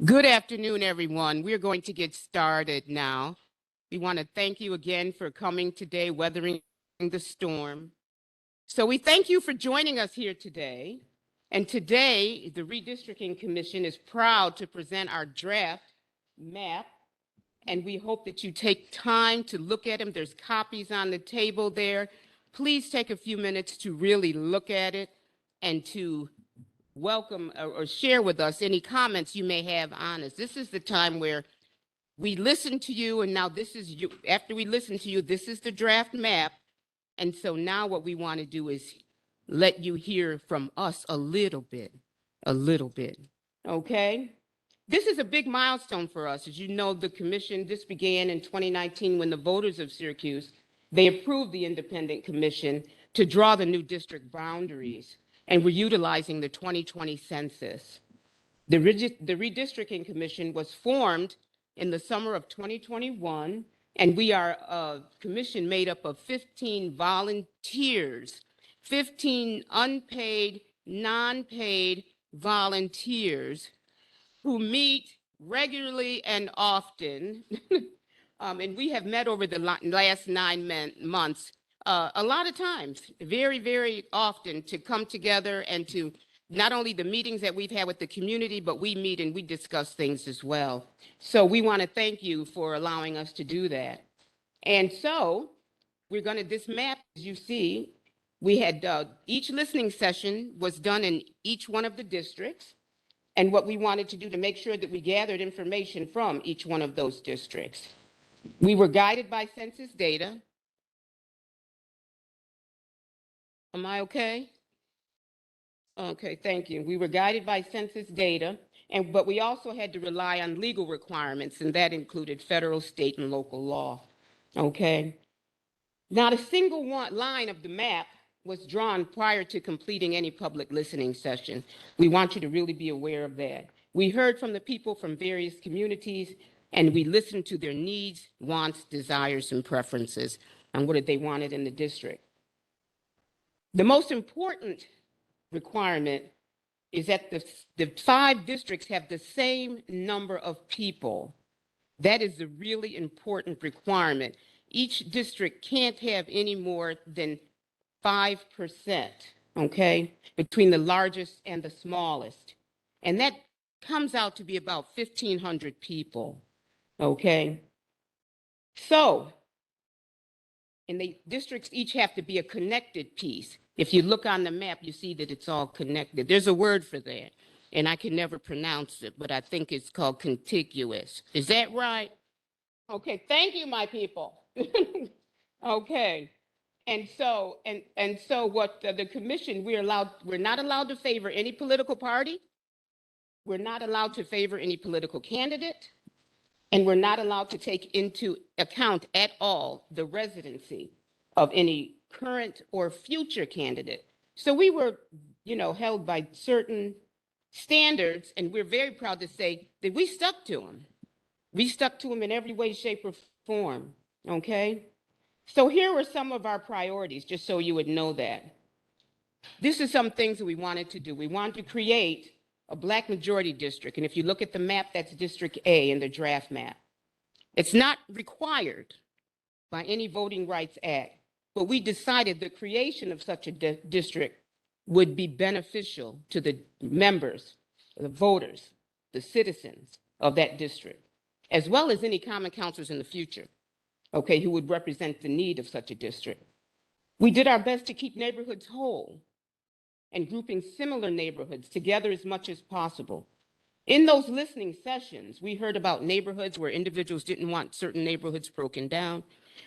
Good afternoon, everyone. We're going to get started now. We want to thank you again for coming today, weathering the storm. So we thank you for joining us here today. And today, the Redistricting Commission is proud to present our draft map. And we hope that you take time to look at them. There's copies on the table there. Please take a few minutes to really look at it and to welcome or share with us any comments you may have on us. This is the time where we listen to you, and now this is you. After we listen to you, this is the draft map. And so now what we want to do is let you hear from us a little bit. Okay? This is a big milestone for us. As you know, the commission, this began in 2019 when the voters of Syracuse, they approved the independent commission to draw the new district boundaries, and we're utilizing the 2020 census. The Redistricting Commission was formed in the summer of 2021, and we are a commission made up of 15 volunteers, 15 unpaid, non-paid volunteers who meet regularly and often. And we have met over the last 9 months a lot of times, very, very often, to come together and to not only the meetings that we've had with the community, but we meet and we discuss things as well. So we want to thank you for allowing us to do that. And so we're going to, this map, as you see, we had each listening session was done in each one of the districts. And what we wanted to do to make sure that we gathered information from each one of those districts. We were guided by census data. Am I okay? Okay, thank you. We were guided by census data, but we also had to rely on legal requirements, and that included federal, state, and local law. Okay. Not a single line of the map was drawn prior to completing any public listening session. We want you to really be aware of that. We heard from the people from various communities, and we listened to their needs, wants, desires, and preferences, and what did they wanted in the district. The most important requirement is that the 5 districts have the same number of people. That is a really important requirement. Each district can't have any more than 5%, okay, between the largest and the smallest. And that comes out to be about 1,500 people, okay? So, and the districts each have to be a connected piece. If you look on the map, you see that it's all connected. There's a word for that, and I can never pronounce it, but I think it's called contiguous. Is that right? Okay, thank you, my people. Okay. And so what the commission, we're not allowed to favor any political party. We're not allowed to favor any political candidate. And we're not allowed to take into account at all the residency of any current or future candidate. So we were, held by certain standards, and we're very proud to say that we stuck to them. We stuck to them in every way, shape, or form, okay? So here were some of our priorities, just so you would know that. This is some things that we wanted to do. We wanted to create a Black majority district. And if you look at the map, that's District A in the draft map. It's not required by any Voting Rights Act, but we decided the creation of such a district would be beneficial to the members, the voters, the citizens of that district, as well as any common councilors in the future, okay, who would represent the need of such a district. We did our best to keep neighborhoods whole and grouping similar neighborhoods together as much as possible. In those listening sessions, we heard about neighborhoods where individuals didn't want certain neighborhoods broken down,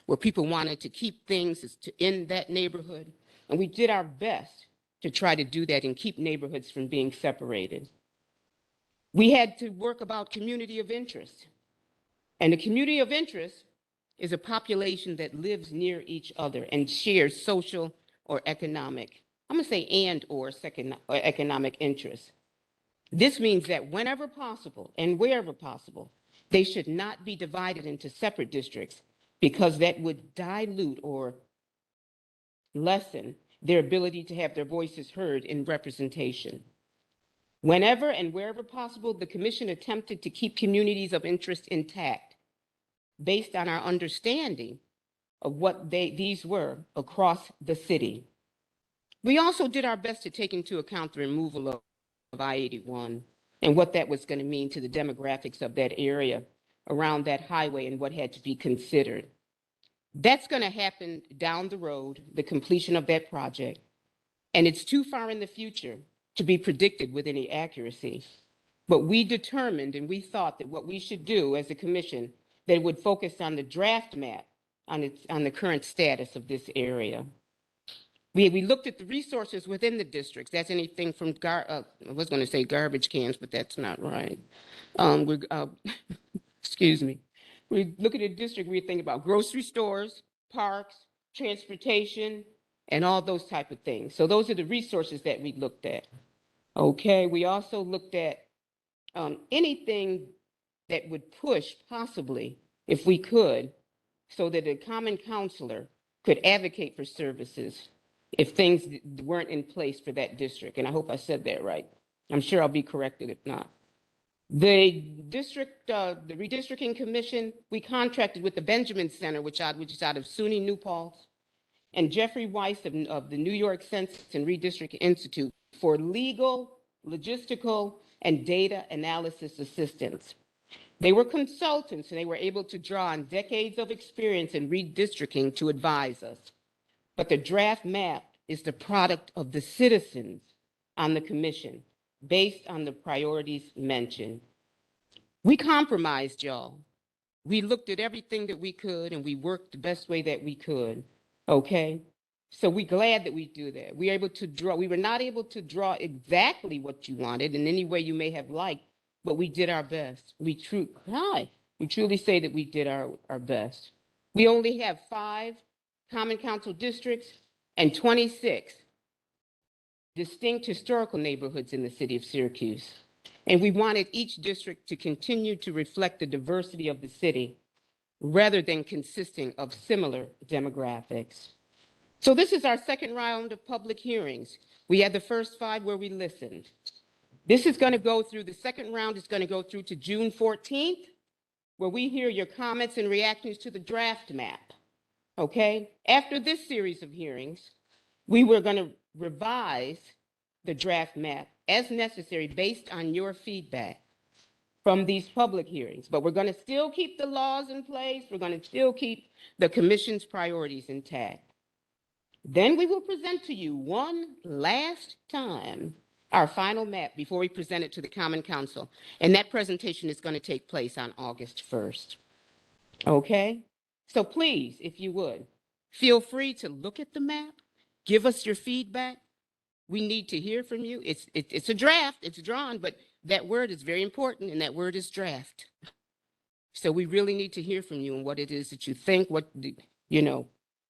where people wanted to keep things in that neighborhood. And we did our best to try to do that and keep neighborhoods from being separated. We had to work about community of interest. And the community of interest is a population that lives near each other and shares social or economic, I'm gonna say or economic interests. This means that whenever possible and wherever possible, they should not be divided into separate districts because that would dilute or lessen their ability to have their voices heard in representation. Whenever and wherever possible, the commission attempted to keep communities of interest intact based on our understanding of what these were across the city. We also did our best to take into account the removal of I-81 and what that was going to mean to the demographics of that area around that highway and what had to be considered. That's going to happen down the road, the completion of that project, and it's too far in the future to be predicted with any accuracy. But we determined and we thought that what we should do as a commission, that it would focus on the draft map on the current status of this area. We looked at the resources within the districts. That's anything from, I was going to say garbage cans, but that's not right. Excuse me. We look at a district, we think about grocery stores, parks, transportation, and all those type of things. So those are the resources that we looked at. Okay, we also looked at anything that would push possibly, if we could, so that a common counselor could advocate for services if things weren't in place for that district. And I hope I said that right. I'm sure I'll be corrected if not. The Redistricting Commission, we contracted with the Benjamin Center, which is out of SUNY New Paltz, and Jeffrey Weiss of the New York Census and Redistricting Institute for legal, logistical, and data analysis assistance. They were consultants and they were able to draw on decades of experience in redistricting to advise us. But the draft map is the product of the citizens on the commission based on the priorities mentioned. We compromised, y'all. We looked at everything that we could and we worked the best way that we could, okay? So we're glad that we do that. We were not able to draw exactly what you wanted in any way you may have liked, but we did our best. We truly say that we did our best. We only have 5 Common Council districts and 26 distinct historical neighborhoods in the city of Syracuse. And we wanted each district to continue to reflect the diversity of the city rather than consisting of similar demographics. So this is our second round of public hearings. We had the first 5 where we listened. This is going to go through, the second round is going to go through to June 14th, where we hear your comments and reactions to the draft map, okay? After this series of hearings, we were going to revise the draft map as necessary based on your feedback from these public hearings. But we're going to still keep the laws in place. We're going to still keep the commission's priorities intact. Then we will present to you one last time our final map before we present it to the Common Council. And that presentation is going to take place on August 1st. Okay? So please, if you would, feel free to look at the map, give us your feedback. We need to hear from you. It's a draft, it's drawn, but that word is very important, and that word is draft. So we really need to hear from you and what it is that you think,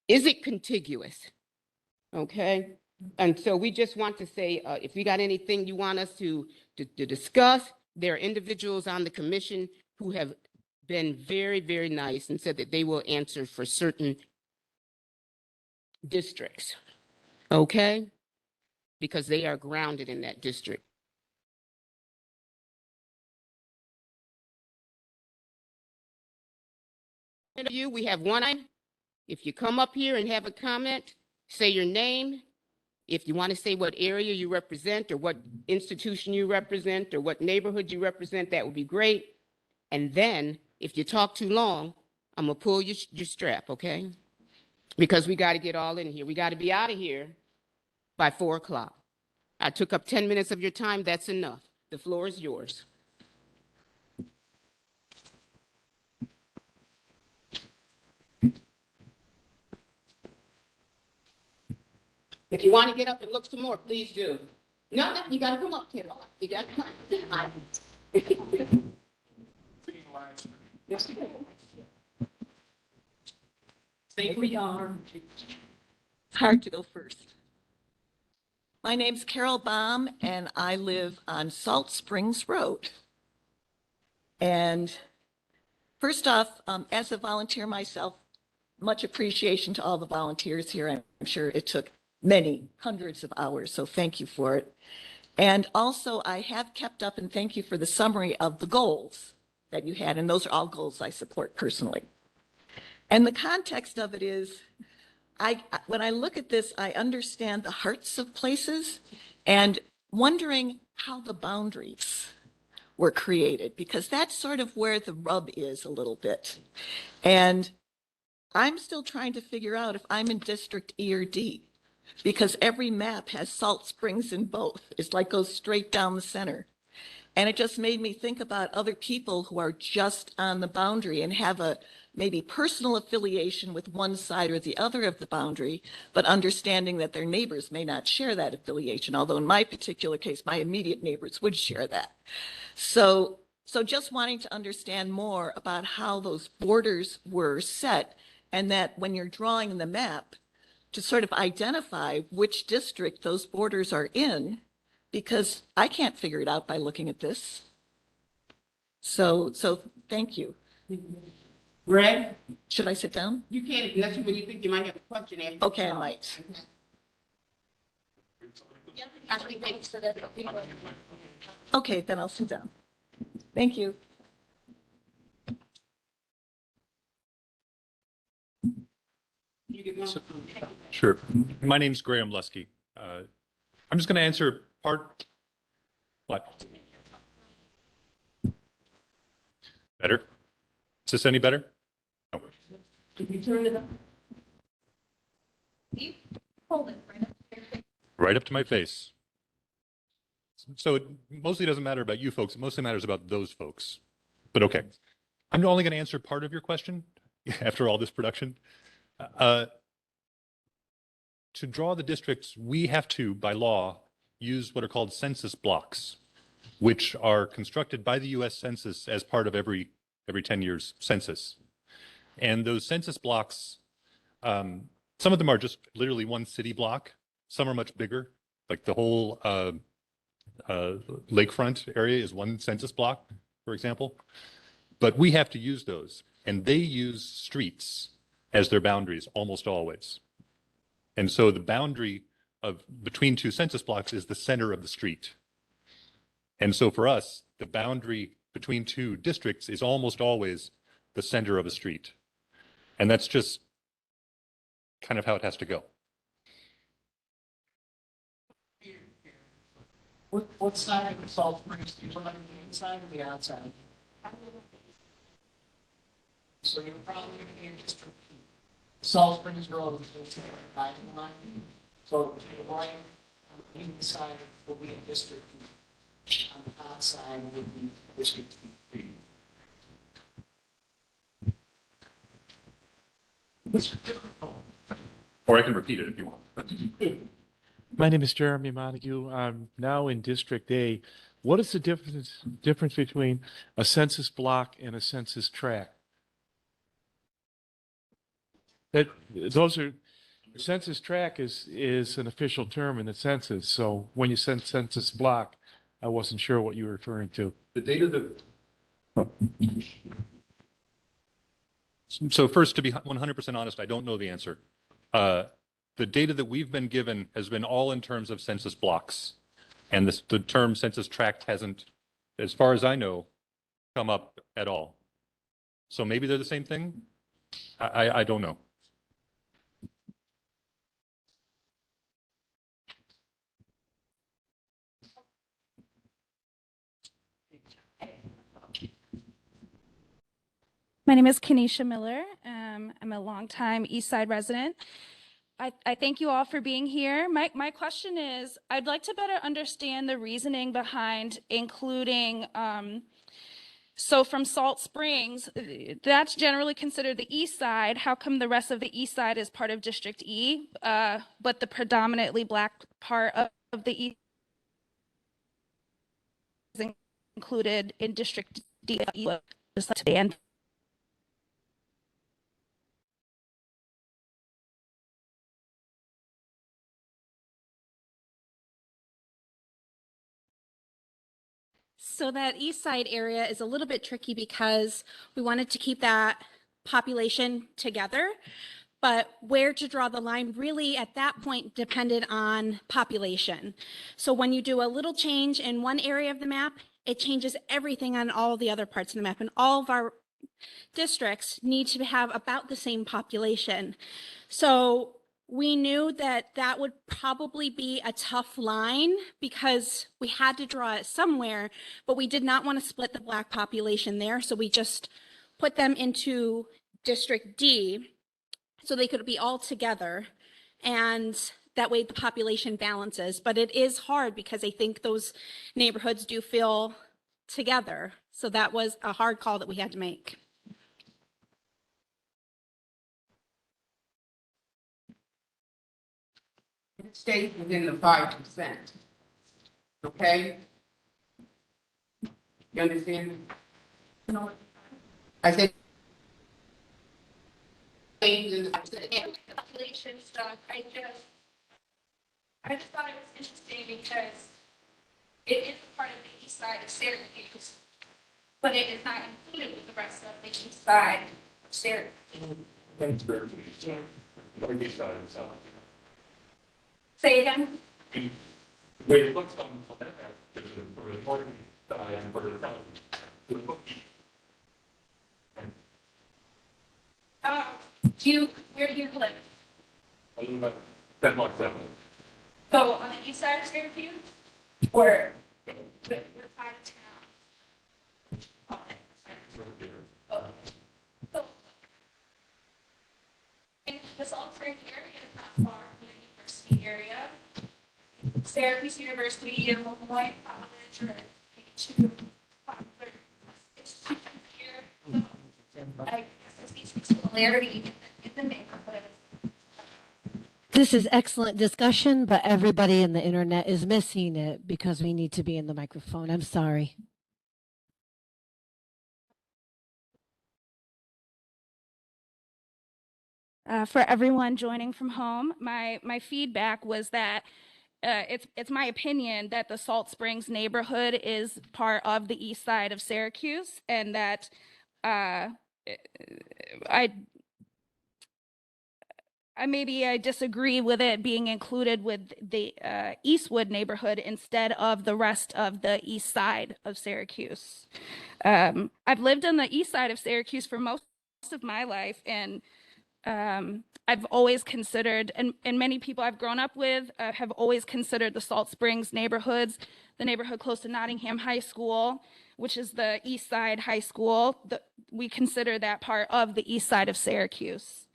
is it contiguous? Okay? And so we just want to say, if you got anything you want us to discuss, there are individuals on the commission who have been very, very nice and said that they will answer for certain districts, okay? Because they are grounded in that district. We have one. If you come up here and have a comment, say your name. If you want to say what area you represent or what institution you represent or what neighborhood you represent, that would be great. And then if you talk too long, I'm going to pull your strap, okay? Because we got to get all in here. We got to be out of here by 4 o'clock. I took up 10 minutes of your time. That's enough. The floor is yours. If you want to get up and look some more, please do. No, you got to come up, Carol. You got to come up. Stay where you are. It's hard to go first. My name's Carol Baum, and I live on Salt Springs Road. And first off, as a volunteer myself, much appreciation to all the volunteers here. I'm sure it took many hundreds of hours, so thank you for it. And also I have kept up, and thank you for the summary of the goals that you had. And those are all goals I support personally. And the context of it is, when I look at this, I understand the hearts of places and wondering how the boundaries were created, because that's sort of where the rub is a little bit. And I'm still trying to figure out if I'm in District E or D, because every map has Salt Springs in both. It's like goes straight down the center. And it just made me think about other people who are just on the boundary and have a maybe personal affiliation with one side or the other of the boundary, but understanding that their neighbors may not share that affiliation. Although in my particular case, my immediate neighbors would share that. So just wanting to understand more about how those borders were set, and that when you're drawing the map, to sort of identify which district those borders are in, because I can't figure it out by looking at this. So thank you. Greg, Should I sit down? you can't, unless when you think you might have a question after. Okay, I might. Okay, then I'll sit down. Thank you. Sure. My name's Graham Lusky. I'm just going to answer part. What? Better? Is this any better? No. Can you turn it up? Right up to my face. So it mostly doesn't matter about you folks. It mostly matters about those folks. But okay. I'm only going to answer part of your question after all this production. To draw the districts, we have to, by law, use what are called census blocks, which are constructed by the U.S. Census as part of every 10 years census. And those census blocks, some of them are just literally one city block. Some are much bigger, like the whole lakefront area is one census block, for example. But we have to use those, and they use streets as their boundaries almost always. And so the boundary of between two census blocks is the center of the street. And so for us, the boundary between two districts is almost always the center of a street. And that's just kind of how it has to go. What side of the Salt Springs do you want, the inside or the outside? So you're probably going to be in District E. Salt Springs Road is the dividing line. So to the right, on the inside will be in District E. On the outside would be District E. Or I can repeat it if you want. My name is Jeremy Montague. I'm now in District A. What is the difference between a census block and a census tract? Census tract is an official term in the census. So when you said census block, I wasn't sure what you were referring to. The data that. So first, to be 100% honest, I don't know the answer. The data that we've been given has been all in terms of census blocks. And the term census tract hasn't, as far as I know, come up at all. So maybe they're the same thing? I don't know. My name is Kenesha Miller. I'm a longtime East Side resident. I thank you all for being here. My question is, I'd like to better understand the reasoning behind including, so from Salt Springs, that's generally considered the East Side. How come the rest of the East Side is part of District E, but the predominantly Black part of the East is included in District D? Just like and So that east side area is a little bit tricky because we wanted to keep that population together, But where to draw the line really at that point depended on population. So when you do a little change in one area of the map, it changes everything on all the other parts of the map. And all of our districts need to have about the same population. So we knew that that would probably be a tough line because we had to draw it somewhere, but we did not want to split the Black population there. So we just put them into District D so they could be all together. And that way the population balances. But it is hard because I think those neighborhoods do feel together. So that was a hard call that we had to make. It stays within the 5%. Okay? You understand? No. I said. Population stuff, I just thought it was interesting because it is part of the east side of Syracuse, but it is not included with the rest of the east side of Syracuse. Say again? Wait, it looks on that for the northern side and for the south. Where do you live? I live about 10 blocks that way. So on the east side of Syracuse? Or what side of town? So, in the Salt Spring area is not far from the university area. Syracuse University and Illinois College or two popular institutions here. So, I guess I see similarity in the neighborhood. This is excellent discussion, but everybody in the internet is missing it because we need to be in the microphone. I'm sorry. For everyone joining from home, my feedback was that it's my opinion that the Salt Springs neighborhood is part of the east side of Syracuse, and that I disagree with it being included with the Eastwood neighborhood instead of the rest of the east side of Syracuse. I've lived on the east side of Syracuse for most of my life, and I've always considered, and many people I've grown up with have always considered the Salt Springs neighborhoods, the neighborhood close to Nottingham High School, which is the east side high school. We consider that part of the east side of Syracuse.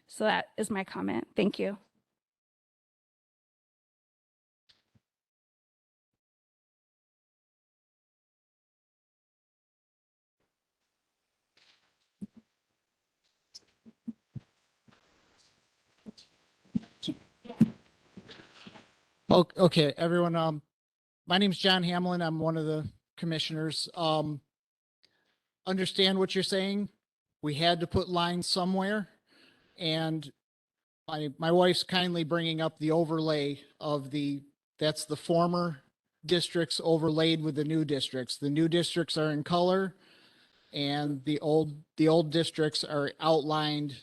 So that is my comment. Thank you. Okay, everyone. My name's John Hamlin. I'm one of the commissioners. Understand what you're saying. We had to put lines somewhere, and my wife's kindly bringing up the overlay of that's the former districts overlaid with the new districts. The new districts are in color, and the old districts are outlined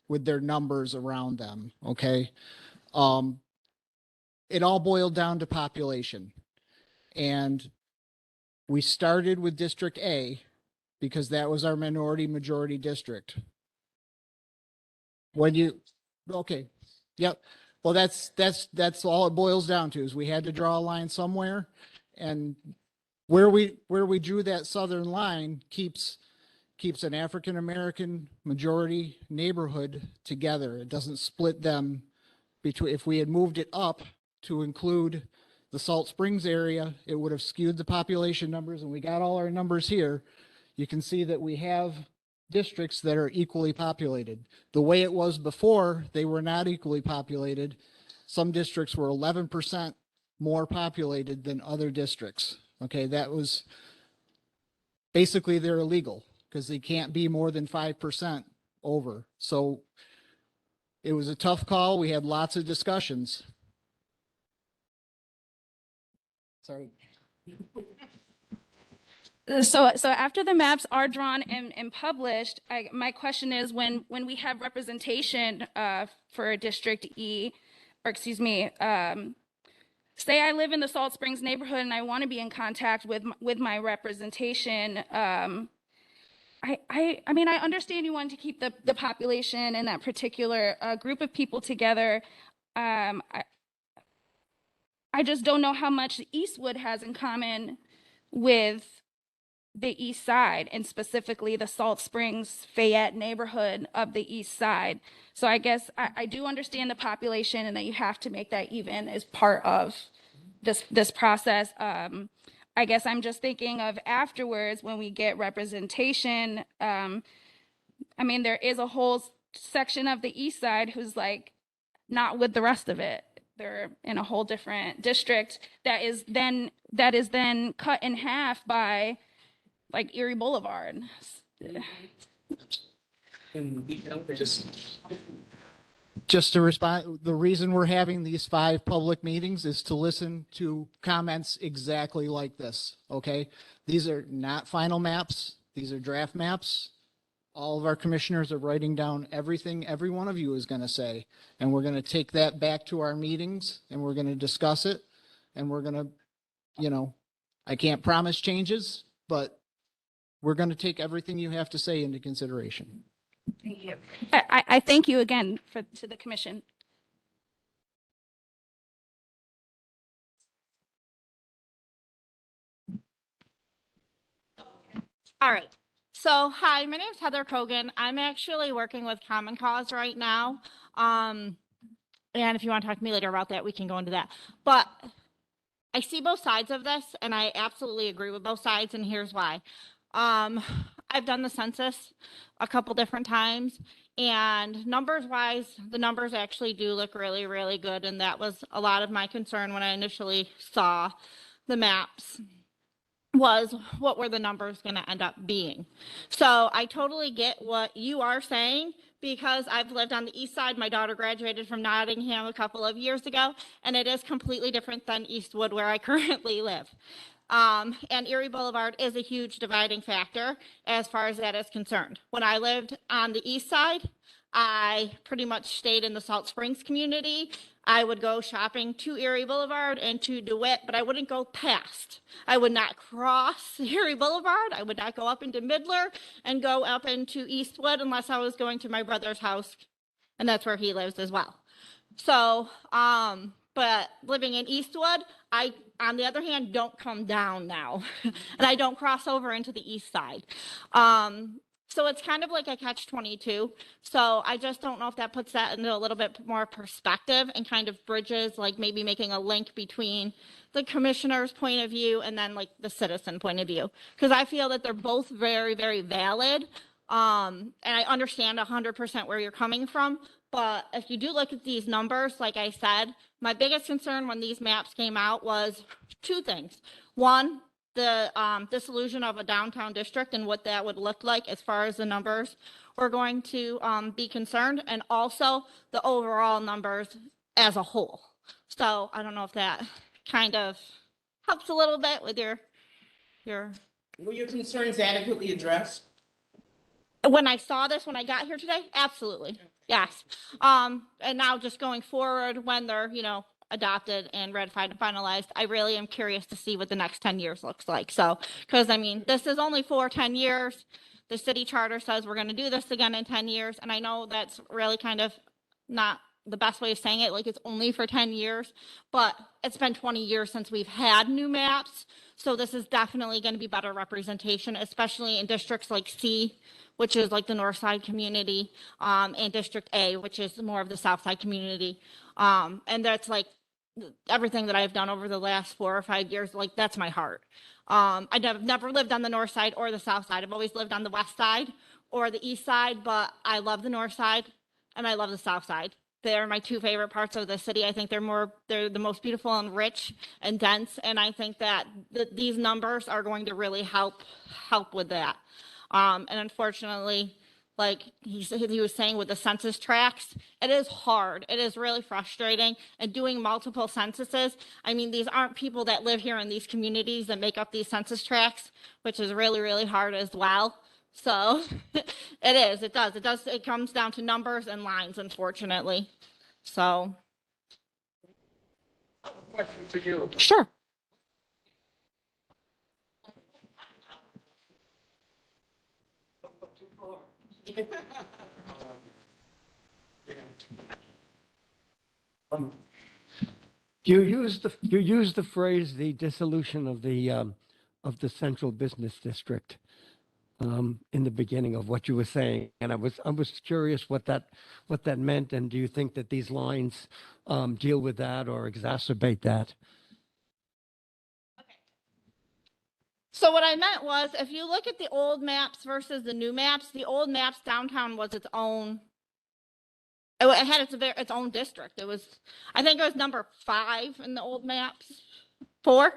with their numbers around them. Okay. It all boiled down to population. And we started with District A because that was our majority district. Okay. Yep. Well, that's all it boils down to is we had to draw a line somewhere, and where we drew that southern line keeps an African-American majority neighborhood together. It doesn't split them between. If we had moved it up to include the Salt Springs area, it would have skewed the population numbers, and we got all our numbers here. You can see that we have districts that are equally populated. The way it was before, they were not equally populated. Some districts were 11% more populated than other districts. Okay, that was basically they're illegal because they can't be more than 5% over. So it was a tough call. We had lots of discussions. Sorry. So after the maps are drawn and published, my question is when we have representation for District E, or excuse me, say I live in the Salt Springs neighborhood and I want to be in contact with my representation. I mean, I understand you want to keep the population and that particular group of people together. I just don't know how much Eastwood has in common with the East Side, and specifically the Salt Springs Fayette neighborhood of the East Side. So I guess I do understand the population and that you have to make that even as part of this process. I guess I'm just thinking of afterwards when we get representation. I mean, there is a whole section of the East Side who's like not with the rest of it. They're in a whole different district that is then cut in half by like Erie Boulevard. Just to respond, the reason we're having these 5 public meetings is to listen to comments exactly like this, okay? These are not final maps. These are draft maps. All of our commissioners are writing down everything every one of you is going to say. And we're going to take that back to our meetings and we're going to discuss it. And we're going to, you know, I can't promise changes, but we're going to take everything you have to say into consideration. Thank you. I thank you again to the commission. All right. So, hi, my name is Heather Cogan. I'm actually working with Common Cause right now. And if you want to talk to me later about that, we can go into that. But I see both sides of this, and I absolutely agree with both sides, and here's why. I've done the census a couple different times, and numbers wise, the numbers actually do look really, really good. And that was a lot of my concern when I initially saw the maps, was what were the numbers going to end up being. So I totally get what you are saying, because I've lived on the East Side. My daughter graduated from Nottingham a couple of years ago, and it is completely different than Eastwood, where I currently live. And Erie Boulevard is a huge dividing factor as far as that is concerned. When I lived on the East Side, I pretty much stayed in the Salt Springs community. I would go shopping to Erie Boulevard and to DeWitt, but I wouldn't go past. I would not cross Erie Boulevard. I would not go up into Midler and go up into Eastwood unless I was going to my brother's house, and that's where he lives as well. So, but living in Eastwood, I, on the other hand, don't come down now, and I don't cross over into the East Side. So it's kind of like a catch-22. So I just don't know if that puts that into a little bit more perspective and kind of bridges, like maybe making a link between the commissioner's point of view and then like the citizen point of view. Because I feel that they're both very, very valid. And I understand 100% where you're coming from. But if you do look at these numbers, like I said, my biggest concern when these maps came out was 2 things. One, the dissolution of a downtown district and what that would look like as far as the numbers were going to be concerned, and also the overall numbers as a whole. So I don't know if that kind of helps a little bit with your. Were your concerns adequately addressed? When I saw this, when I got here today, absolutely, yes. And now just going forward, when they're, you know, adopted and ratified and finalized, I really am curious to see what the next 10 years looks like. So, because I mean, this is only for 10 years. The city charter says we're going to do this again in 10 years. And I know that's really kind of not the best way of saying it, like it's only for 10 years, but it's been 20 years since we've had new maps. So this is definitely going to be better representation, especially in districts like C, which is like the North Side community, and District A, which is more of the South Side community. And that's like everything that I've done over the last 4 or 5 years, like that's my heart. I've never lived on the North Side or the South Side. I've always lived on the West Side or the East Side, but I love the North Side and I love the South Side. They're my 2 favorite parts of the city. I think they're the most beautiful and rich and dense. And I think that these numbers are going to really help with that. And unfortunately, like he was saying with the census tracts, it is hard. It is really frustrating. And doing multiple censuses, I mean, these aren't people that live here in these communities that make up these census tracts, which is really, really hard as well. So it comes down to numbers and lines, unfortunately. So. Question for you. Sure. You used the phrase the dissolution of the central business district in the beginning of what you were saying, and I was curious what that meant, and do you think that these lines deal with that or exacerbate that? So what I meant was, if you look at the old maps versus the new maps, the old maps downtown was its own. It had its own district. I think it was number 5 in the old maps. 4.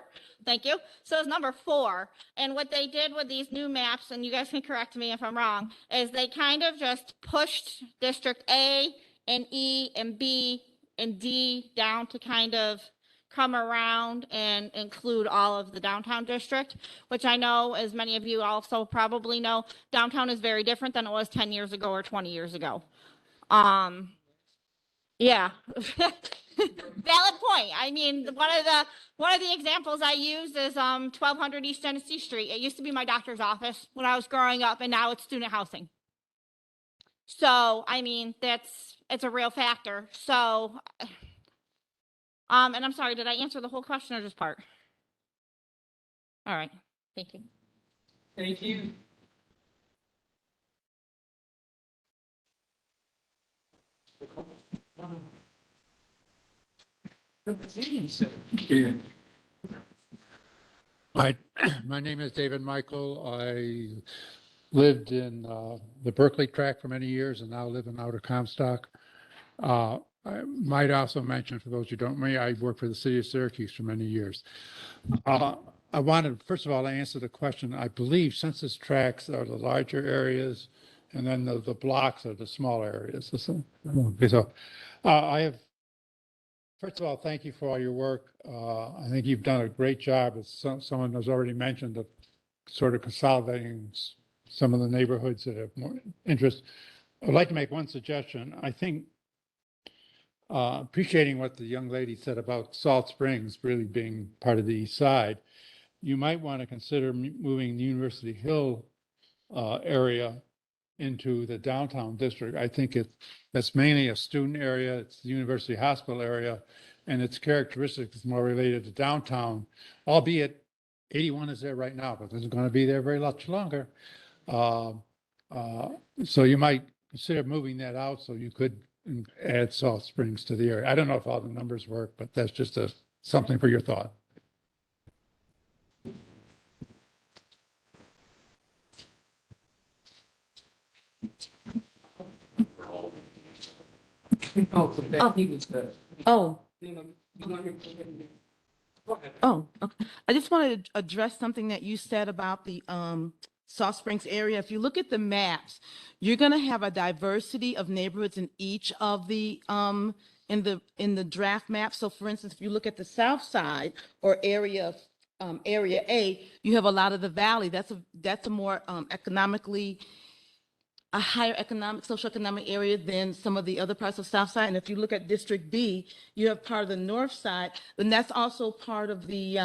Thank you. So it's number 4. And what they did with these new maps, and you guys can correct me if I'm wrong, is they kind of just pushed District A and E and B and D down to kind of come around and include all of the downtown district, which I know, as many of you also probably know, downtown is very different than it was 10 years ago or 20 years ago. Yeah. Valid point. I mean, one of the examples I use is 1200 East Tennessee Street. It used to be my doctor's office when I was growing up, and now it's student housing. So, I mean, it's a real factor. So, and I'm sorry, did I answer the whole question or just part? All right. Thank you. Thank you. My name is David Michael. I lived in the Berkeley tract for many years and now live in Outer Comstock. I might also mention, for those who don't know me, I worked for the city of Syracuse for many years. I wanted, first of all, to answer the question. I believe census tracts are the larger areas, and then the blocks are the smaller areas. So I have, first of all, thank you for all your work. I think you've done a great job, as someone has already mentioned, of sort of consolidating some of the neighborhoods that have more interest. I'd like to make one suggestion. I think, appreciating what the young lady said about Salt Springs really being part of the east side, you might want to consider moving the University Hill area into the downtown district. I think that's mainly a student area. It's the University Hospital area, and its characteristics is more related to downtown, albeit 81 is there right now, but it's going to be there very much longer. So you might consider moving that out so you could add Salt Springs to the area. I don't know if all the numbers work, but that's just something for your thought. Okay. I just wanted to address something that you said about the Salt Springs area. If you look at the maps, you're going to have a diversity of neighborhoods in each of the in the draft map. So for instance, if you look at the south side or area A, you have a lot of the valley. That's a more a higher socioeconomic area than some of the other parts of South Side. And if you look at District B, you have part of the North Side, and that's also part of the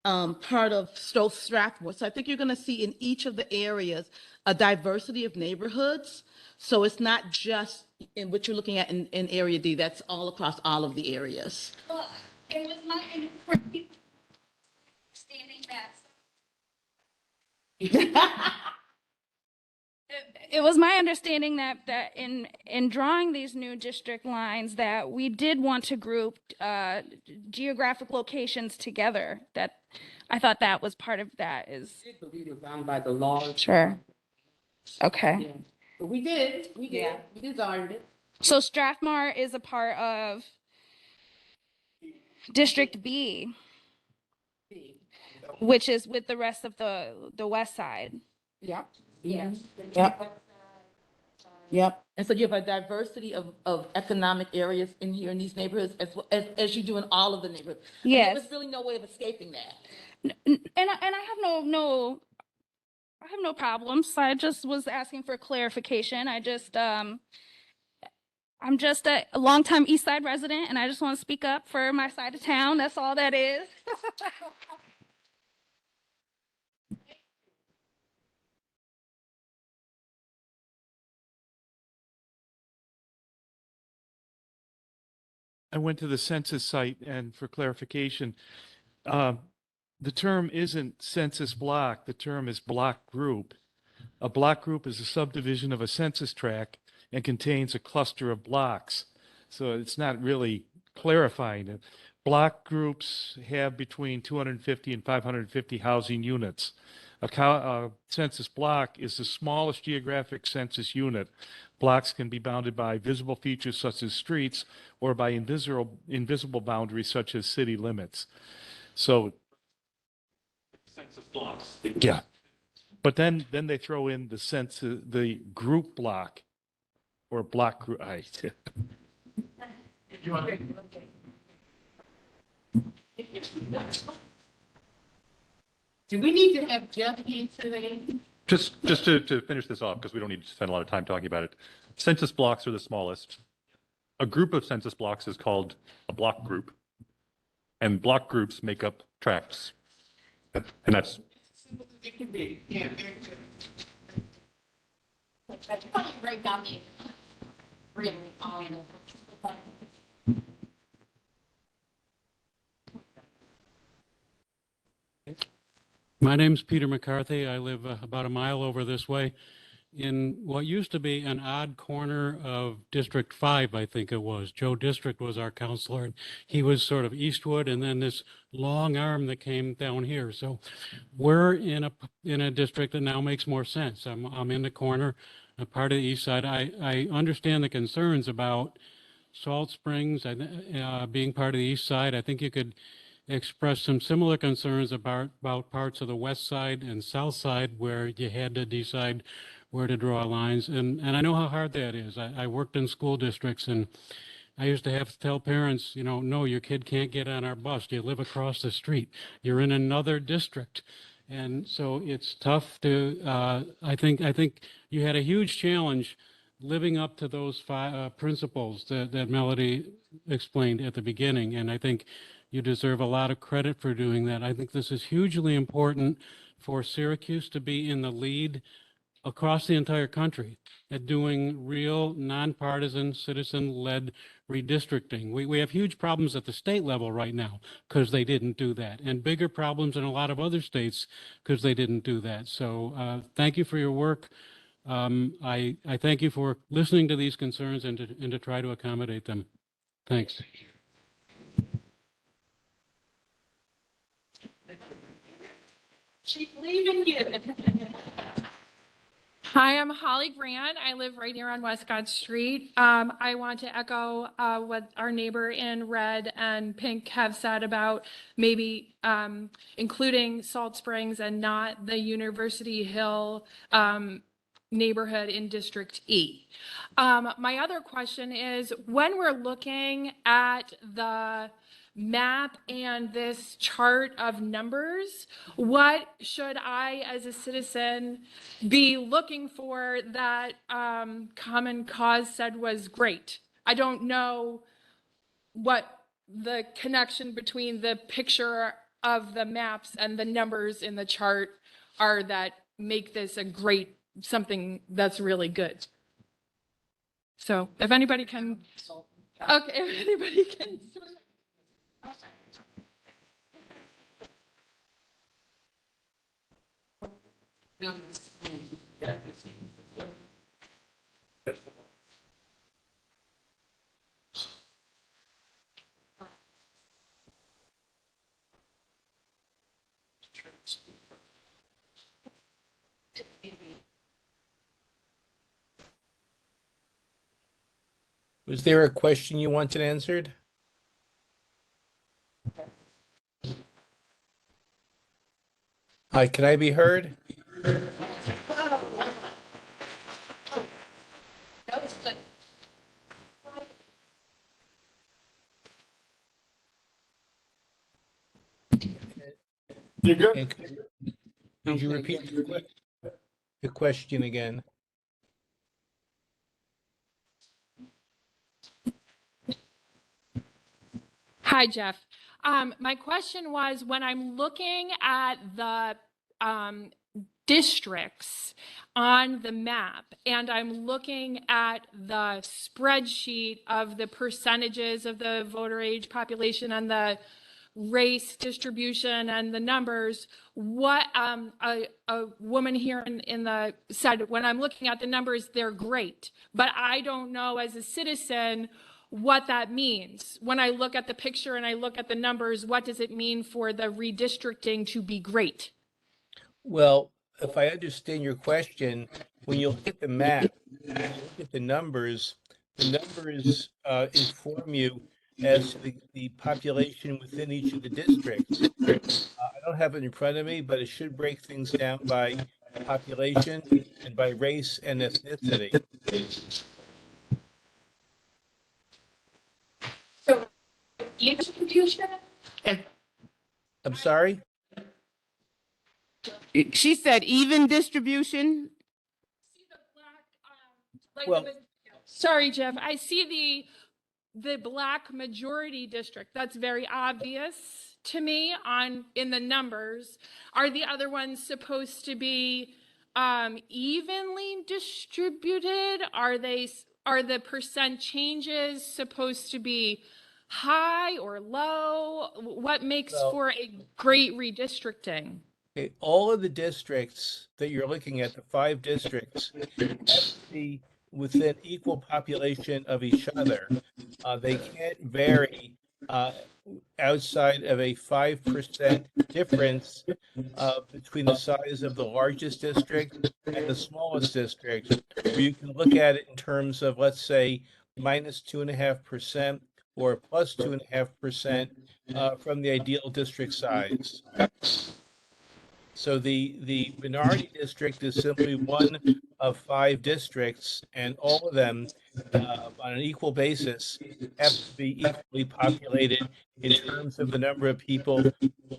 part of Strathmore. So I think you're going to see in each of the areas a diversity of neighborhoods. So it's not just in what you're looking at in Area D. That's all across all of the areas. Well, it was my understanding that. It was my understanding that in drawing these new district lines that we did want to group geographic locations together. That I thought that was part of that is. We were bound by the law. Sure. Okay. Yeah. But we desired it. So Strathmore is a part of District B, which is with the rest of the west side. Yeah. Yes. Yep. Yep. And so you have a diversity of economic areas in here in these neighborhoods as you do in all of the neighborhoods. I mean, Yes. there's really no way of escaping that. And I have I have no problems. I just was asking for clarification. I'm just a longtime East Side resident, and I just want to speak up for my side of town. That's all that is. I went to the census site, and for clarification, um, the term isn't census block, the term is block group. A block group is a subdivision of a census tract and contains a cluster of blocks. So it's not really clarifying it. Block groups have between 250 and 550 housing units. A census block is the smallest geographic census unit. Blocks can be bounded by visible features such as streets or by invisible boundaries such as city limits. So census blocks. Yeah. But then they throw in the group block or block group. Do we need to have Jeff answer that? Just to finish this off, because we don't need to spend a lot of time talking about it. Census blocks are the smallest. A group of census blocks is called a block group. And block groups make up tracts. And that's It can be, yeah. That's probably break down the really My name's Peter McCarthy. I live about a mile over this way in what used to be an odd corner of District 5, I think it was. Joe District was our counselor. He was sort of Eastwood, and then this long arm that came down here. So we're in a district that now makes more sense. I'm in the corner, a part of the east side. I understand the concerns about Salt Springs being part of the east side. I think you could express some similar concerns about parts of the west side and south side where you had to decide where to draw lines. And I know how hard that is. I worked in school districts, and I used to have to tell parents, no, your kid can't get on our bus. You live across the street. You're in another district. And so it's tough to, I think you had a huge challenge living up to those principles that Melody explained at the beginning. And I think you deserve a lot of credit for doing that. I think this is hugely important for Syracuse to be in the lead across the entire country at doing real nonpartisan citizen-led redistricting. We have huge problems at the state level right now because they didn't do that, and bigger problems in a lot of other states because they didn't do that. So thank you for your work. I thank you for listening to these concerns and to try to accommodate them. Thanks. She's leaving you. Hi, I'm Holly Grant. I live right here on Westcott Street. I want to echo what our neighbor in red and pink have said about maybe including Salt Springs and not the University Hill neighborhood in District E. My other question is, when we're looking at the map and this chart of numbers, what should I as a citizen be looking for that Common Cause said was great? I don't know what the connection between the picture of the maps and the numbers in the chart are that make this a great, something that's really good. So if anybody can, okay, if anybody can. Was there a question you wanted answered? Hi, can I be heard? And could you repeat the question again? Hi, Jeff. My question was, when I'm looking at the districts on the map, and I'm looking at the spreadsheet of the percentages of the voter age population and the race distribution and the numbers, what a woman here in the said, when I'm looking at the numbers, they're great, but I don't know as a citizen what that means. When I look at the picture and I look at the numbers, what does it mean for the redistricting to be great? Well, if I understand your question, when you look at the map, you look at the numbers inform you as to the population within each of the districts. I don't have it in front of me, but it should break things down by population and by race and ethnicity. So, distribution? I'm sorry? She said even distribution. Well, Sorry, Jeff, I see the black majority district. That's very obvious to me in the numbers. Are the other ones supposed to be evenly distributed? Are the percent changes supposed to be high or low? What makes for a great redistricting? okay, all of the districts that you're looking at, the 5 districts, have to be within equal population of each other. They can't vary outside of a 5% difference between the size of the largest district and the smallest district. Where you can look at it in terms of, let's say, -2.5% or +2.5% from the ideal district size. So the minority district is simply one of 5 districts, and all of them on an equal basis have to be equally populated in terms of the number of people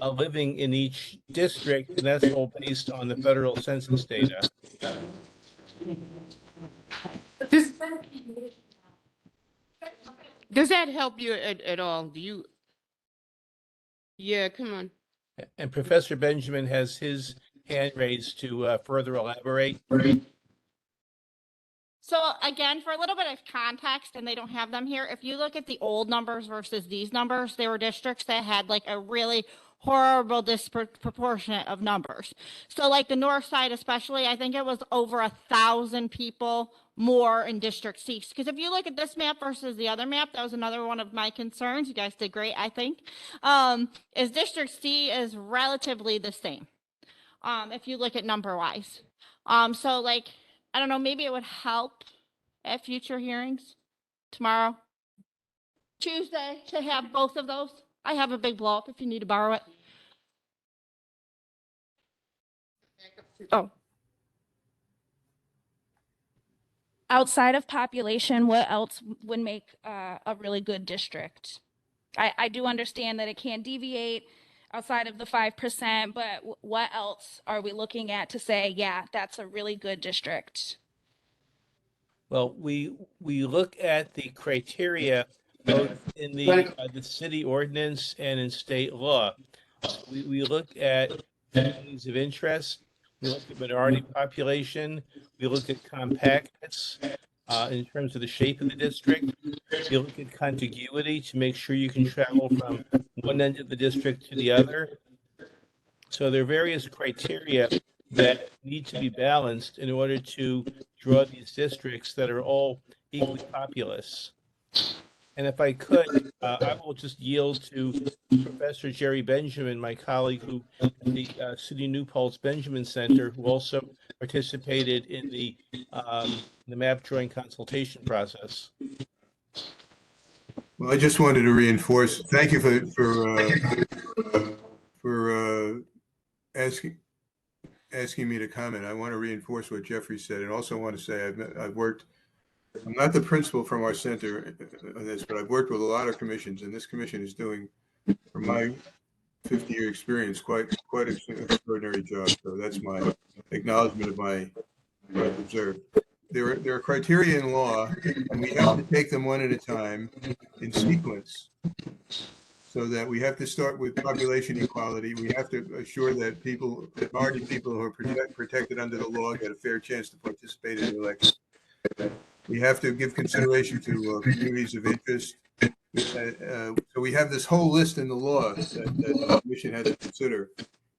living in each district, and that's all based on the federal census data. Does that help you at all? Do you? Yeah, come on. And Professor Benjamin has his hand raised to further elaborate. So again, for a little bit of context, and they don't have them here, if you look at the old numbers versus these numbers, there were districts that had like a really horrible disproportionate of numbers. So like the north side especially, I think it was over 1,000 people more in District C. Because if you look at this map versus the other map, that was another one of my concerns. You guys did great, I think. Is District C is relatively the same. If you look at number wise. So like, I don't know, maybe it would help at future hearings tomorrow, Tuesday, to have both of those. I have a big blow up if you need to borrow it. Oh. Outside of population, what else would make a really good district? I do understand that it can deviate outside of the 5%, but what else are we looking at to say, yeah, that's a really good district? Well, we look at the criteria both in the city ordinance and in state law. So we look at communities of interest. We look at minority population. We look at compactness in terms of the shape of the district. You look at contiguity to make sure you can travel from one end of the district to the other. So there are various criteria that need to be balanced in order to draw these districts that are all equally populous. And if I could, I will just yield to Professor Jerry Benjamin, my colleague who at the City New Paltz Benjamin Center, who also participated in the map drawing consultation process. Well, I just wanted to reinforce. Thank you for asking me to comment. I want to reinforce what Jeffrey said, and also want to say I've worked. I'm not the principal from our center on this, but I've worked with a lot of commissions, and this commission is doing, from 50-year experience, quite an extraordinary job. So that's my acknowledgement of my observed. There are criteria in law, and we have to take them one at a time in sequence. So that we have to start with population equality. We have to assure that minority people who are protected under the law get a fair chance to participate in the election. We have to give consideration to communities of interest. So we have this whole list in the law that the commission has to consider.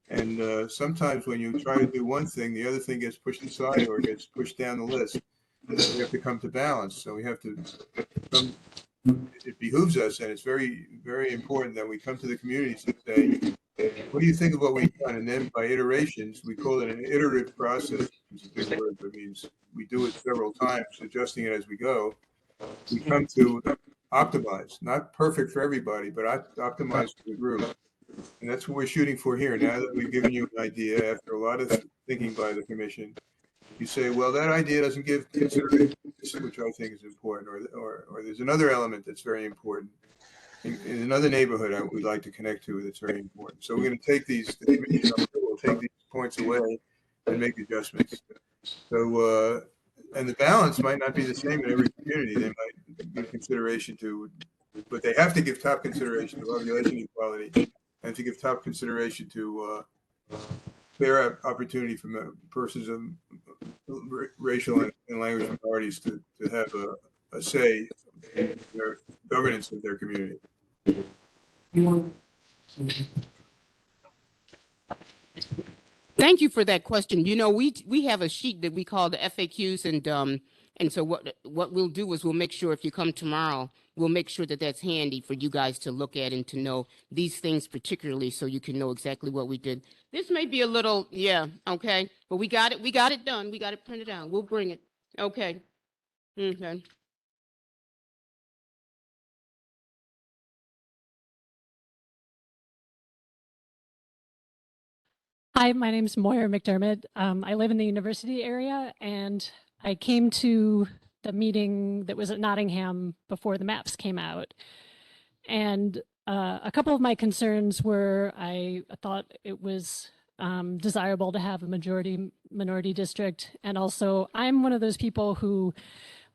And sometimes when you try to do one thing, the other thing gets pushed aside or gets pushed down the list. We have to come to balance. So we have to it behooves us, and it's very, very important that we come to the communities and say, what do you think of what we've done? And then by iterations, we call it an iterative process. It's a big word, but it means we do it several times, adjusting it as we go. We come to optimize, not perfect for everybody, but optimize for the group. And that's what we're shooting for here. Now that we've given you an idea after a lot of thinking by the commission, you say, well, that idea doesn't give consideration, which I think is important, or there's another element that's very important. In another neighborhood we'd like to connect to that's very important. So we're going to take we'll take these points away and make adjustments. So, and the balance might not be the same in every community. They might give consideration to, but they have to give top consideration to population equality and to give top consideration to fair opportunity for persons of racial and language minorities to have a say in their governance of their community. Thank you for that question. You know, we have a sheet that we call the FAQs, and so what we'll do is we'll make sure if you come tomorrow, we'll make sure that that's handy for you guys to look at and to know these things particularly, so you can know exactly what we did. This may be a little, yeah, okay, but we got it done. We got it printed out. We'll bring it. Okay. Okay. Hi, my name is Moira McDermott. I live in the university area, and I came to the meeting that was at Nottingham before the maps came out. And a couple of my concerns were I thought it was desirable to have a minority district. And also, I'm one of those people who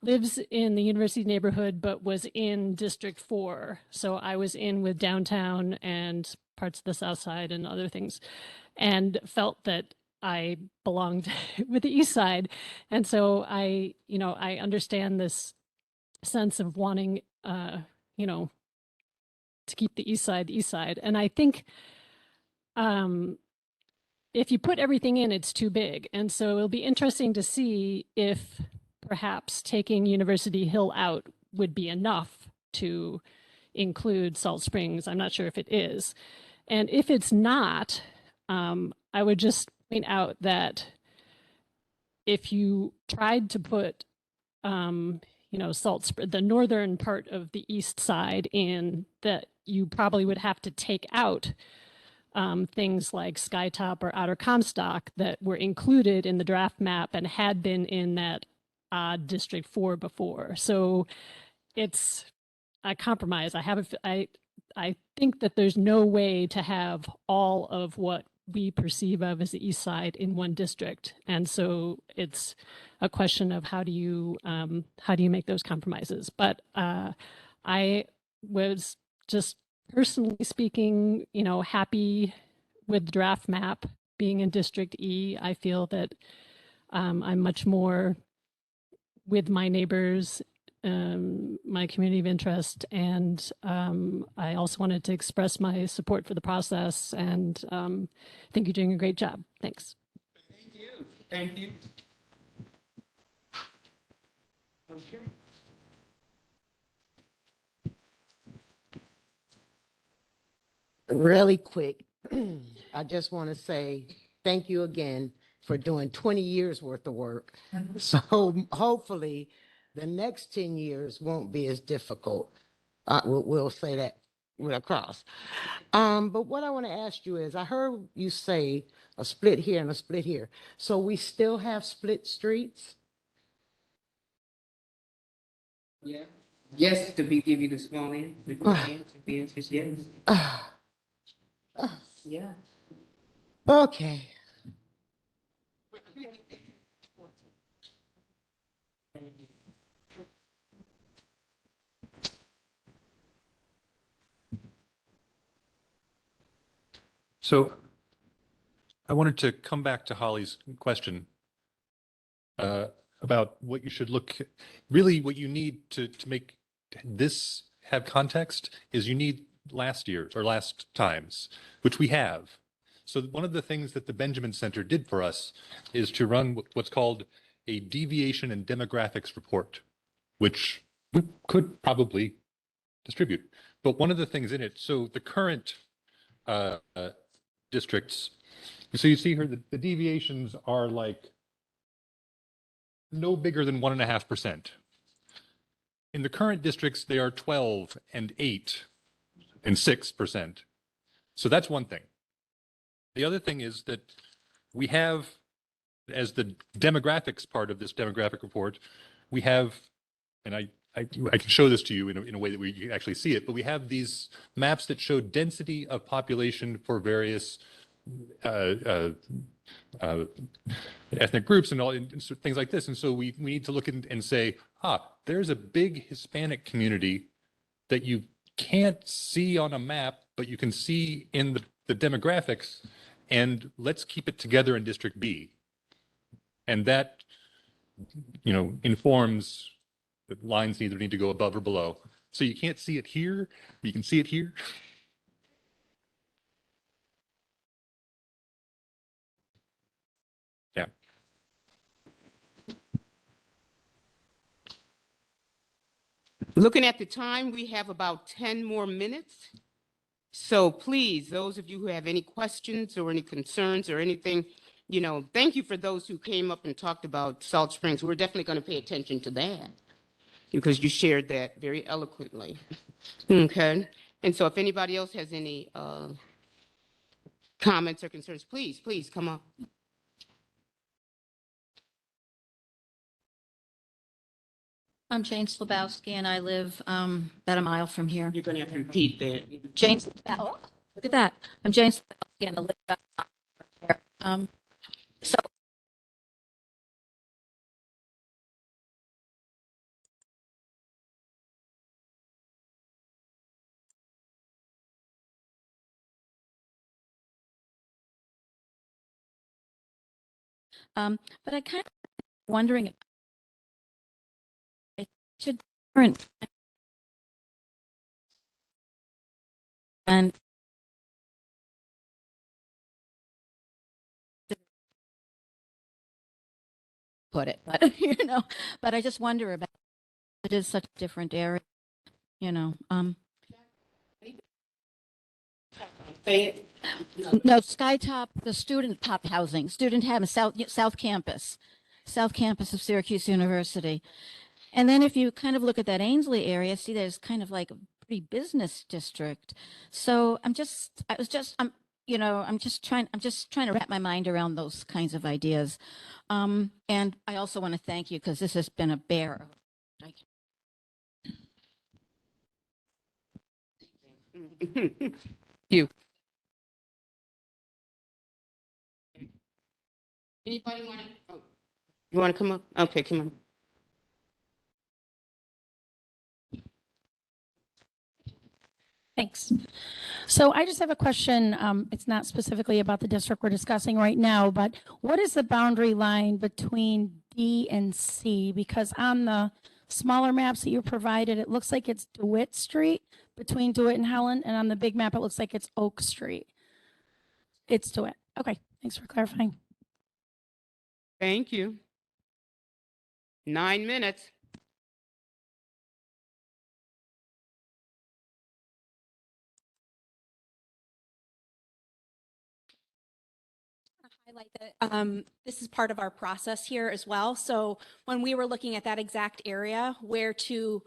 lives in the university neighborhood, but was in District 4. So I was in with downtown and parts of the South Side and other things, and felt that I belonged with the East Side. And so I understand this sense of wanting, to keep the East Side. And I think if you put everything in, it's too big. And so it'll be interesting to see if perhaps taking University Hill out would be enough to include Salt Springs. I'm not sure if it is. And if it's not, I would just point out that if you tried to put, the northern part of the East Side in, that you probably would have to take out things like Skytop or Outer Comstock that were included in the draft map and had been in that odd District 4 before. So it's a compromise. I think that there's no way to have all of what we perceive of as the East Side in one district. And so it's a question of how do you make those compromises? But I was just personally speaking, happy with the draft map being in District E. I feel that I'm much more with my neighbors, my community of interest, and I also wanted to express my support for the process, and I think you're doing a great job. Thanks. Thank you. Thank you. Okay. Really quick, I just want to say thank you again for doing 20 years worth of work. So hopefully the next 10 years won't be as difficult. We'll say that with a cross. But what I want to ask you is, I heard you say a split here and a split here. So we still have split streets? Yeah. Yes, to give you the small answer. The answer is yes. Yeah. Okay. So I wanted to come back to Holly's question about what you should look, really what you need to make this have context is you need last year's or last times, which we have. So one of the things that the Benjamin Center did for us is to run what's called a deviation and demographics report, which we could probably distribute. But one of the things in it, so the current districts, so you see here the deviations are like no bigger than 1.5%. In the current districts, they are 12 and 8 and 6%. So that's one thing. The other thing is that we have, as the demographics part of this demographic report, we have, and I can show this to you in a way that we can actually see it, but we have these maps that show density of population for various ethnic groups and all and so things like this. And so we need to look and say, there's a big Hispanic community that you can't see on a map, but you can see in the demographics, and let's keep it together in District B. And that, informs that lines either need to go above or below. So you can't see it here, but you can see it here. Yeah. Looking at the time, we have about 10 more minutes. So please, those of you who have any questions or any concerns or anything, thank you for those who came up and talked about Salt Springs. We're definitely going to pay attention to that because you shared that very eloquently. Okay. And so if anybody else has any comments or concerns, please come up. I'm Jane Slabowski, and I live about a mile from here. You're going to have to repeat that. Jane Slabowski. Look at that. I'm Jane Slabowski, and I live about a mile from here. So but I kind of wondering, it should different and put it, but but I just wonder about it is such a different area, No, Skytop, the student pop housing, student having South Campus of Syracuse University. And then if you kind of look at that Ainsley area, see there's kind of like a pretty business district. So I'm just trying to wrap my mind around those kinds of ideas. And I also want to thank you because this has been a bear. You. Anybody want to? You want to come up? Okay, come on. Thanks. So I just have a question. It's not specifically about the district we're discussing right now, but what is the boundary line between D and C? Because on the smaller maps that you provided, it looks like it's DeWitt Street between DeWitt and Helen, and on the big map, it looks like it's Oak Street. It's DeWitt. Okay, thanks for clarifying. Thank you. 9 minutes. Highlight that this is part of our process here as well. So when we were looking at that exact area where to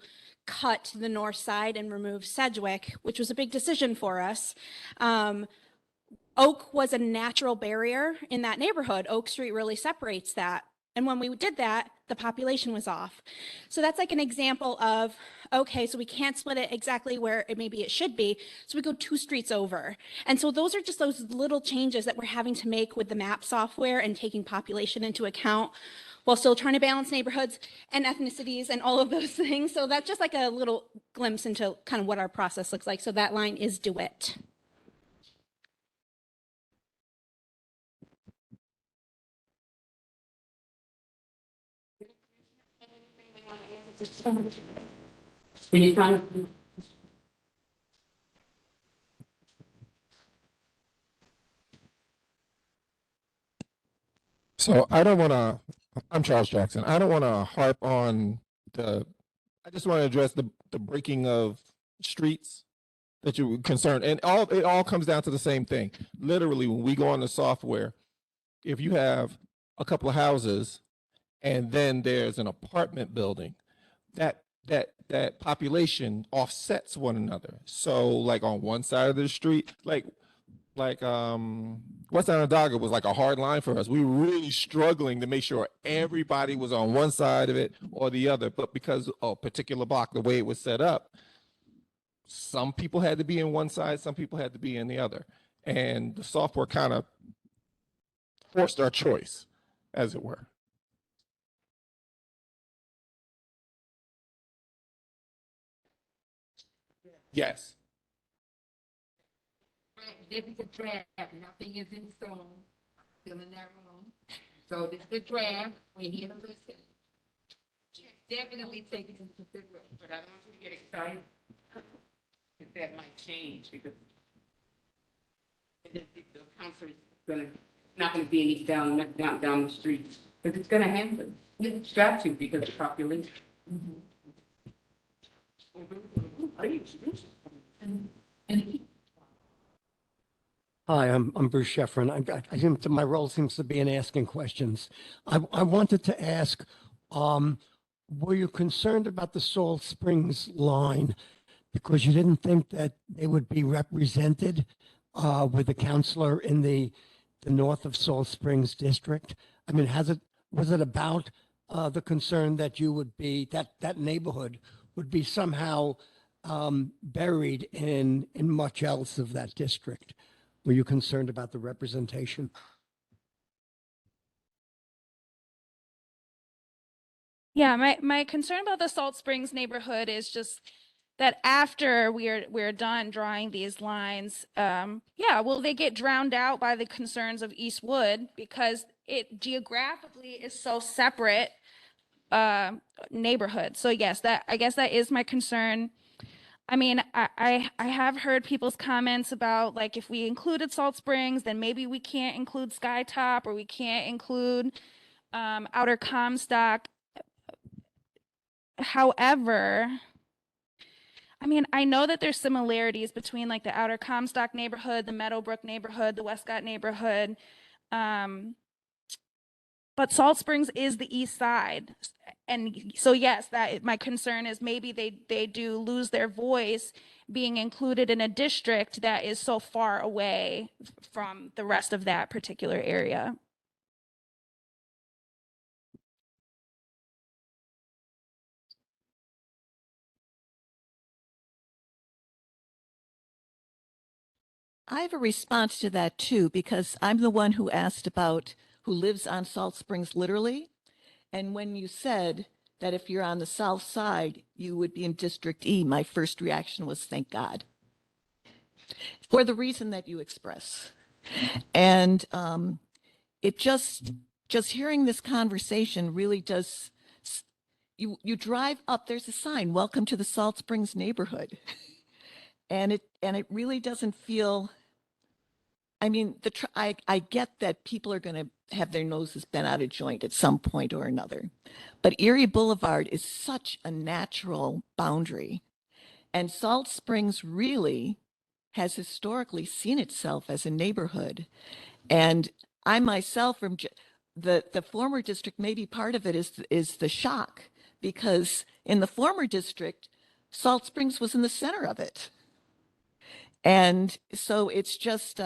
cut the north side and remove Sedgwick, which was a big decision for us, Oak was a natural barrier in that neighborhood. Oak Street really separates that And when we did that, the population was off. So that's like an example of, okay, so we can't split it exactly where maybe it should be. So we go 2 streets over. And so those are just those little changes that we're having to make with the map software and taking population into account while still trying to balance neighborhoods and ethnicities and all of those things. So that's just like a little glimpse into kind of what our process looks like. So that line is DeWitt. So I don't want to, I'm Charles Jackson. I don't want to harp on I just want to address the breaking of streets that you were concerned. And it all comes down to the same thing. Literally, when we go on the software, if you have a couple of houses and then there's an apartment building, that population offsets one another. So like on one side of the street, like West Onondaga was like a hard line for us. We were really struggling to make sure everybody was on one side of it or the other. But because of a particular block, the way it was set up, some people had to be in one side, some people had to be in the other. And the software kind of forced our choice, as it were. Yes. This is a draft, nothing is in stone, still in that room. So this is a draft, we're here to listen. Definitely take it into consideration. But I don't want you to get excited, because that might change, because the council is not gonna be any down the street, because it's gonna happen. It's got to, because of the population. Hi, I'm Bruce Sheffrin. My role seems to be in asking questions. I wanted to ask, were you concerned about the Salt Springs line because you didn't think that they would be represented with a councillor in the north of Salt Springs district? I mean, was it about the concern that you would be, that neighborhood would be somehow buried in much else of that district? Were you concerned about the representation? Yeah, my concern about the Salt Springs neighborhood is just that after we're done drawing these lines, will they get drowned out by the concerns of Eastwood because it geographically is so separate neighborhood. So yes, I guess that is my concern. I mean, I have heard people's comments about like if we included Salt Springs, then maybe we can't include Skytop or we can't include Outer Comstock. However, I mean, I know that there's similarities between like the Outer Comstock neighborhood, the Meadowbrook neighborhood, the Westcott neighborhood. But Salt Springs is the east side. And so, yes, my concern is maybe they do lose their voice being included in a district that is so far away from the rest of that particular area. I have a response to that too, because I'm the one who asked about who lives on Salt Springs literally. And when you said that if you're on the south side, you would be in District E, my first reaction was, thank God. For the reason that you express. And it just hearing this conversation really does, you drive up, there's a sign, welcome to the Salt Springs neighborhood. And it really doesn't feel, I mean, I get that people are going to have their noses bent out of joint at some point or another. But Erie Boulevard is such a natural boundary. And Salt Springs really has historically seen itself as a neighborhood. And I myself, from the former district, maybe part of it is the shock, because in the former district, Salt Springs was in the center of it. And so it's just,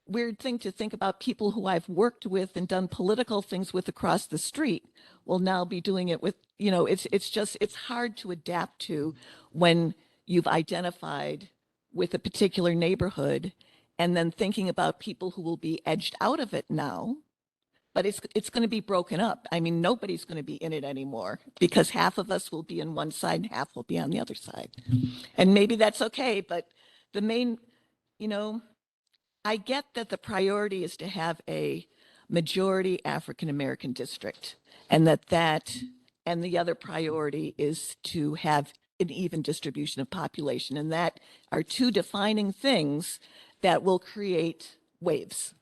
weird thing to think about people who I've worked with and done political things with across the street will now be doing it with, it's hard to adapt to when you've identified with a particular neighborhood and then thinking about people who will be edged out of it now. But it's going to be broken up. I mean, nobody's going to be in it anymore because half of us will be on one side and half will be on the other side. And maybe that's okay, but the main, I get that the priority is to have a majority African-American district and and the other priority is to have an even distribution of population. And that are two defining things that will create waves.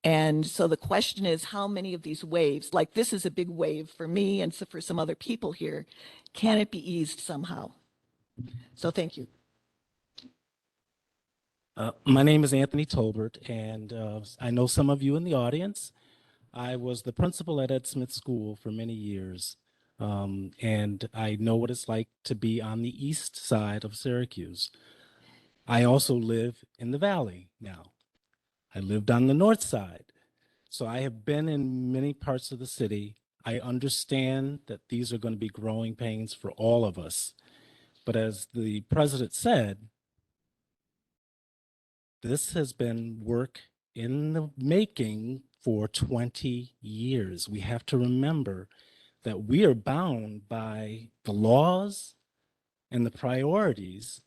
And so the question is, how many of these waves, like this is a big wave for me and so for some other people here, can it be eased somehow? So thank you. My name is Anthony Tolbert, and I know some of you in the audience. I was the principal at Ed Smith School for many years, and I know what it's like to be on the east side of Syracuse. I also live in the valley now. I lived on the north side. So I have been in many parts of the city. I understand that these are going to be growing pains for all of us. But as the president said, this has been work in the making for 20 years. We have to remember that we are bound by the laws and the priorities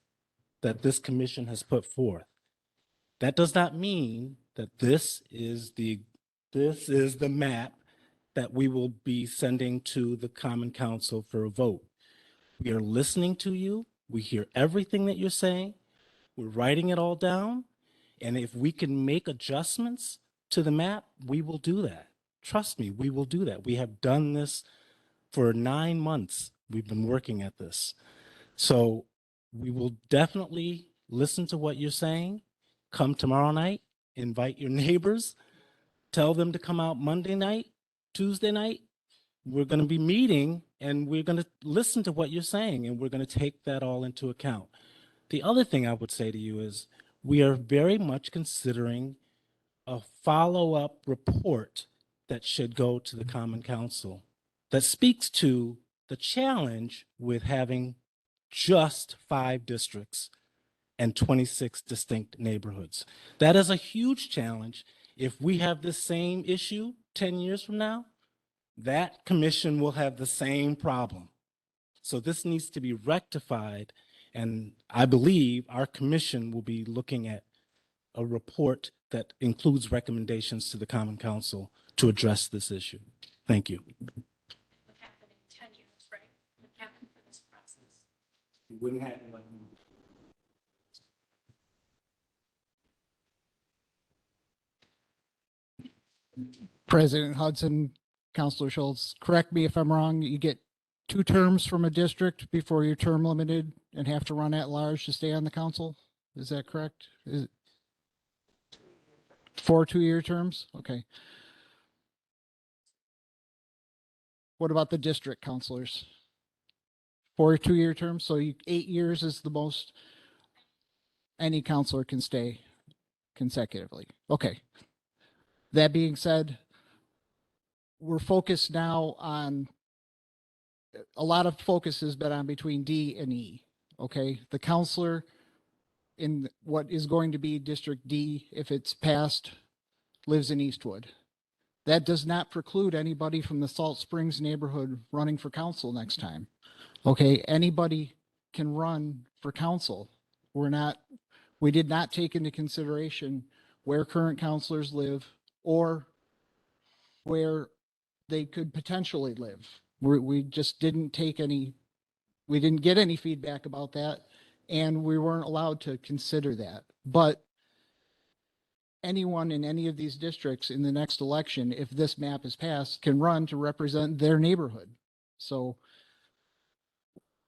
that this commission has put forth. That does not mean that this is the map that we will be sending to the Common Council for a vote. We are listening to you. We hear everything that you're saying. We're writing it all down. And if we can make adjustments to the map, we will do that. Trust me, we will do that. We have done this for 9 months. We've been working at this. So we will definitely listen to what you're saying. Come tomorrow night, invite your neighbors, tell them to come out Monday night, Tuesday night. We're going to be meeting and we're going to listen to what you're saying and we're going to take that all into account. The other thing I would say to you is we are very much considering a follow-up report that should go to the Common Council that speaks to the challenge with having just 5 districts and 26 distinct neighborhoods. That is a huge challenge. If we have the same issue 10 years from now, that commission will have the same problem. So this needs to be rectified, and I believe our commission will be looking at a report that includes recommendations to the Common Council to address this issue. Thank you. What happened in 10 years, right? What happened for this process? It wouldn't happen like President Hudson, Councilor Schultz, correct me if I'm wrong, you get 2 terms from a district before you're term limited and have to run at large to stay on the council? Is that correct? Is it 4 2-year terms? Okay. What about the district councilors? 4 2-year terms, so 8 years is the most any councilor can stay consecutively. Okay. That being said, we're focused now on, a lot of focus has been on between D and E. Okay, the counselor in what is going to be District D, if it's passed, lives in Eastwood. That does not preclude anybody from the Salt Springs neighborhood running for council next time. Okay, anybody can run for council. We did not take into consideration where current counselors live or where they could potentially live. We just didn't take any, we didn't get any feedback about that, and we weren't allowed to consider that. But anyone in any of these districts in the next election, if this map is passed, can run to represent their neighborhood. So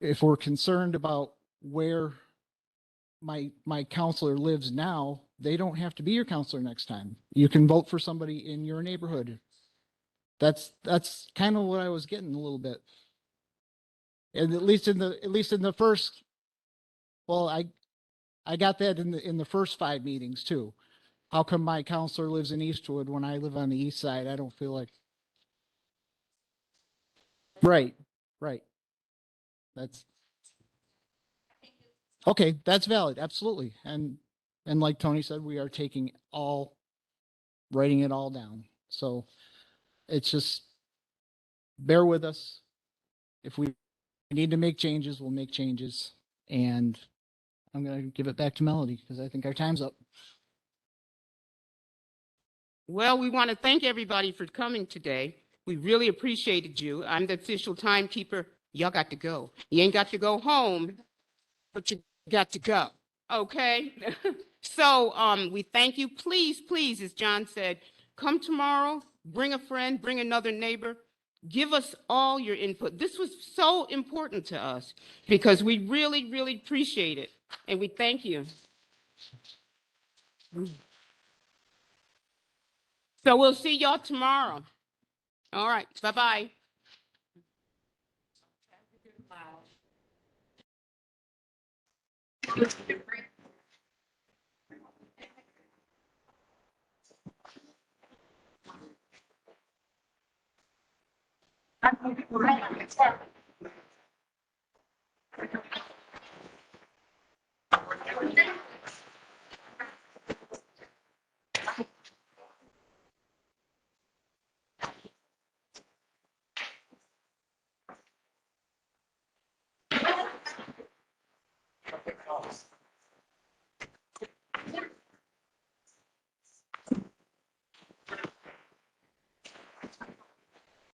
if we're concerned about where my counselor lives now, they don't have to be your counselor next time. You can vote for somebody in your neighborhood. That's kind of what I was getting a little bit. And at least in the first, well, I got that in the first 5 meetings too. how come my counselor lives in Eastwood when I live on the east side? I don't feel like. Right, right. That's okay. That's valid. Absolutely. And like Tony said, we are writing it all down. So it's just bear with us. If we need to make changes, we'll make changes. And I'm going to give it back to Melody because I think our time's up. Well, we want to thank everybody for coming today. We really appreciated you. I'm the official timekeeper. Y'all got to go. You ain't got to go home, but you got to go. Okay? So we thank you. Please, please, as John said, come tomorrow, bring a friend, bring another neighbor. Give us all your input. This was so important to us because we really, really appreciate it. And we thank you. So we'll see y'all tomorrow. All right. Bye-bye. Okay.